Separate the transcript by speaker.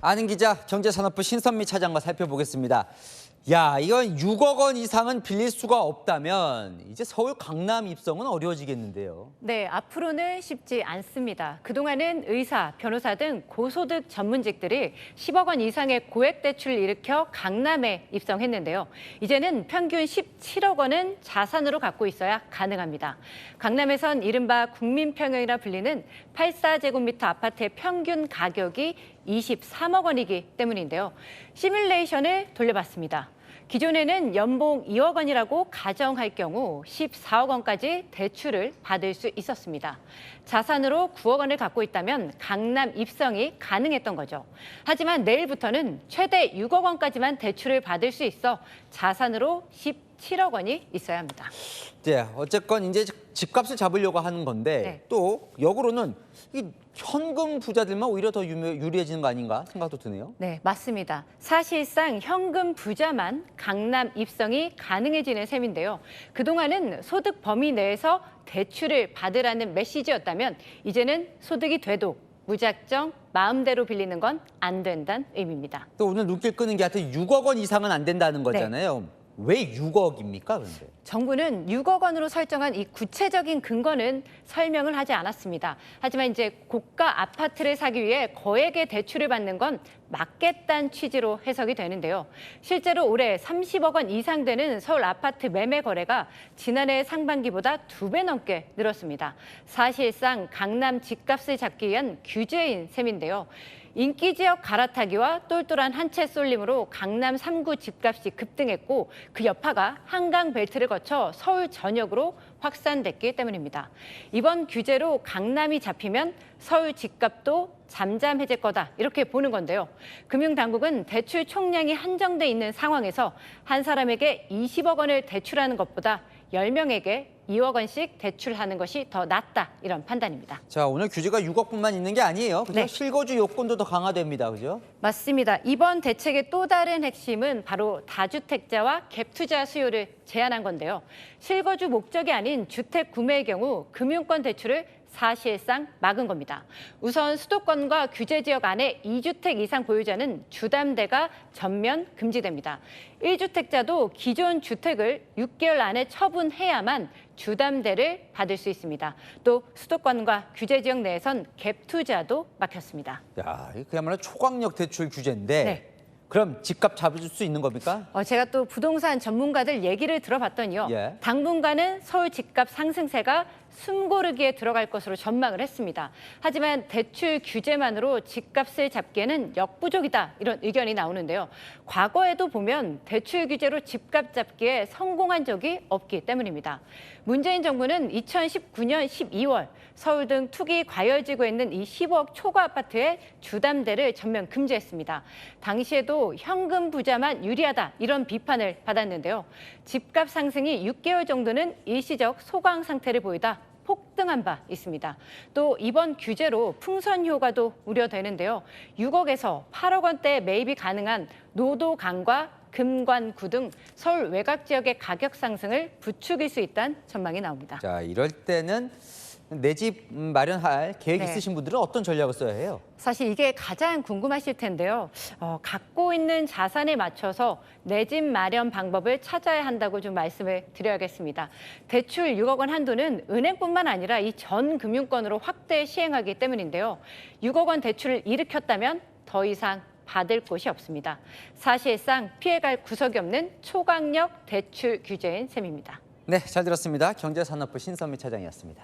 Speaker 1: 아는 기자, 경제산업부 신선미 차장과 살펴보겠습니다. 야, 이건 6억 원 이상은 빌릴 수가 없다면 이제 서울 강남 입성은 어려워지겠는데요.
Speaker 2: 네, 앞으로는 쉽지 않습니다. 그동안은 의사, 변호사 등 고소득 전문직들이 10억 원 이상의 고액 대출을 일으켜 강남에 입성했는데요. 이제는 평균 17억 원은 자산으로 갖고 있어야 가능합니다. 강남에선 이른바 국민평형이라 불리는 84제곱미터 아파트의 평균 가격이 23억 원이기 때문인데요. 시뮬레이션을 돌려봤습니다. 기존에는 연봉 2억 원이라고 가정할 경우 14억 원까지 대출을 받을 수 있었습니다. 자산으로 9억 원을 갖고 있다면 강남 입성이 가능했던 거죠. 하지만 내일부터는 최대 6억 원까지만 대출을 받을 수 있어 자산으로 17억 원이 있어야 합니다.
Speaker 1: 네, 어쨌건 이제 집값을 잡으려고 하는 건데
Speaker 2: 네.
Speaker 1: 또 역으로는 이 현금 부자들만 오히려 더 유리해지는 거 아닌가 생각도 드네요.
Speaker 2: 네, 맞습니다. 사실상 현금 부자만 강남 입성이 가능해지는 셈인데요. 그동안은 소득 범위 내에서 대출을 받으라는 메시지였다면 이제는 소득이 돼도 무작정 마음대로 빌리는 건 안 된다는 의미입니다.
Speaker 1: 또 오늘 눈길 끄는 게 하여튼 6억 원 이상은 안 된다는 거잖아요. 왜 6억입니까, 그런데?
Speaker 2: 정부는 6억 원으로 설정한 이 구체적인 근거는 설명을 하지 않았습니다. 하지만 이제 고가 아파트를 사기 위해 거액의 대출을 받는 건 막겠다는 취지로 해석이 되는데요. 실제로 올해 30억 원 이상 되는 서울 아파트 매매 거래가 지난해 상반기보다 2배 넘게 늘었습니다. 사실상 강남 집값을 잡기 위한 규제인 셈인데요. 인기 지역 갈아타기와 똘똘한 한 채 쏠림으로 강남 3구 집값이 급등했고 그 여파가 한강 벨트를 거쳐 서울 전역으로 확산됐기 때문입니다. 이번 규제로 강남이 잡히면 서울 집값도 잠잠해질 거다 이렇게 보는 건데요. 금융당국은 대출 총량이 한정돼 있는 상황에서 한 사람에게 20억 원을 대출하는 것보다 10명에게 2억 원씩 대출하는 것이 더 낫다 이런 판단입니다.
Speaker 1: 자, 오늘 규제가 6억뿐만 있는 게 아니에요. 그죠?
Speaker 2: 네.
Speaker 1: 실거주 요건도 더 강화됩니다. 그죠?
Speaker 2: 맞습니다. 이번 대책의 또 다른 핵심은 바로 다주택자와 갭투자 수요를 제한한 건데요. 실거주 목적이 아닌 주택 구매의 경우 금융권 대출을 사실상 막은 겁니다. 우선 수도권과 규제 지역 안에 2주택 이상 보유자는 주담대가 전면 금지됩니다. 1주택자도 기존 주택을 6개월 안에 처분해야만 주담대를 받을 수 있습니다. 또 수도권과 규제 지역 내에선 갭 투자도 막혔습니다.
Speaker 1: 야, 이게 그야말로 초강력 대출 규제인데
Speaker 2: 네.
Speaker 1: 그럼 집값 잡을 수 있는 겁니까?
Speaker 2: 제가 또 부동산 전문가들 얘기를 들어봤더니요.
Speaker 1: 예.
Speaker 2: 당분간은 서울 집값 상승세가 숨고르기에 들어갈 것으로 전망을 했습니다. 하지만 대출 규제만으로 집값을 잡기에는 역부족이다 이런 의견이 나오는데요. 과거에도 보면 대출 규제로 집값 잡기에 성공한 적이 없기 때문입니다. 문재인 정부는 2019년 12월 서울 등 투기 과열지구에 있는 이 10억 초과 아파트의 주담대를 전면 금지했습니다. 당시에도 현금 부자만 유리하다 이런 비판을 받았는데요. 집값 상승이 6개월 정도는 일시적 소강 상태를 보이다 폭등한 바 있습니다. 또 이번 규제로 풍선 효과도 우려되는데요. 6억에서 8억 원대 매입이 가능한 노도강과 금관구 등 서울 외곽 지역의 가격 상승을 부추길 수 있다는 전망이 나옵니다.
Speaker 1: 자, 이럴 때는 내 집 마련할 계획
Speaker 2: 네.
Speaker 1: 있으신 분들은 어떤 전략을 써야 해요?
Speaker 2: 사실 이게 가장 궁금하실 텐데요. 갖고 있는 자산에 맞춰서 내 집 마련 방법을 찾아야 한다고 좀 말씀을 드려야겠습니다. 대출 6억 원 한도는 은행뿐만 아니라 이 전 금융권으로 확대 시행하기 때문인데요. 6억 원 대출을 일으켰다면 더 이상 받을 곳이 없습니다. 사실상 피해갈 구석이 없는 초강력 대출 규제인 셈입니다.
Speaker 1: 네, 잘 들었습니다. 경제산업부 신선미 차장이었습니다.